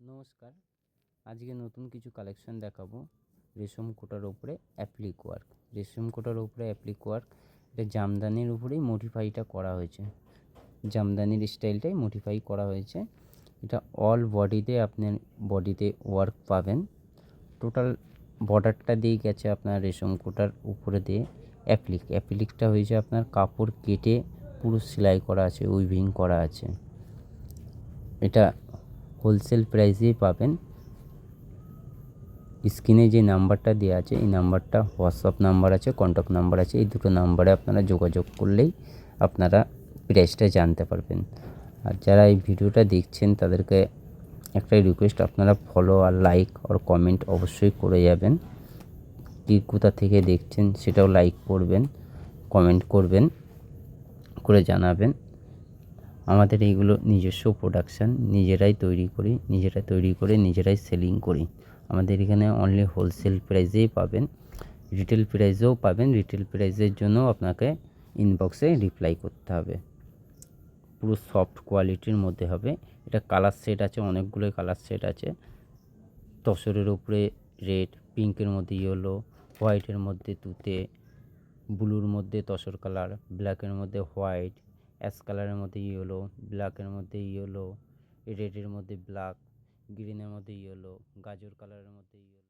নমস্কার, আজকে নতুন কিছু কালেকশন দেখাবো রেশম কোটার উপরে অ্যাপ্লিক ওয়ার্ক। রেশম কোটার উপরে অ্যাপ্লিক ওয়ার্ক, এটা জামদানির উপরেই মডিফাইটা করা হয়েছে, জামদানির স্টাইলটাই মডিফাই করা হয়েছে। এটা অল বডিতে আপনার বডিতে ওয়ার্ক পাবেন। টোটাল বর্ডারটা দিয়ে গেছে আপনার রেশম কোটার উপরে দিয়ে অ্যাপ্লিকটা হয়েছে আপনার কাপড় কেটে পুরো সেলাই করা আছে, উইভিং করা আছে। এটা হোলসেল প্রাইসেই পাবেন। স্ক্রিনে যে নাম্বারটা দেওয়া আছে এই নাম্বারটা হোয়াটসঅ্যাপ নাম্বার আছে, কন্ট্যাক্ট নাম্বার আছে। এই দুটো নাম্বারে আপনারা যোগাযোগ করলেই আপনারা প্রাইসটা জানতে পারবেন। আর যারা এই ভিডিওটা দেখছেন তাদেরকে একটাই রিকোয়েস্ট, আপনারা ফলো আর লাইক আর কমেন্ট অবশ্যই করে যাবেন। কি কোথা থেকে দেখছেন সেটাও লাইক করবেন, কমেন্ট করবেন, করে জানাবেন। আমাদের এইগুলো নিজস্ব প্রোডাকশান, নিজেরাই তৈরি করে নিজেরাই সেলিং করি। আমাদের এখানে অনলি হোলসেল প্রাইসেই পাবেন, রিটেল প্রাইসেও পাবেন। রিটেল প্রাইসের জন্য আপনাকে ইনবক্সে রিপ্লাই করতে হবে। পুরো সফট কোয়ালিটির মধ্যে হবে। এটা কালার সেট আছে, অনেকগুলোই কালার সেট আছে। তসরের উপরে রেড, পিঙ্কের মধ্যে ইয়েলো, হোয়াইটের মধ্যে তুতে, ব্লুর মধ্যে তসর কালার, ব্ল্যাকের মধ্যে হোয়াইট, অ্যাশ কালারের মধ্যে ইয়েলো, ব্ল্যাকের মধ্যে ইয়েলো, রেডের মধ্যে ব্ল্যাক, গ্রিনের মধ্যে ইয়েলো, গাজর কালারের মধ্যে ইয়েলো।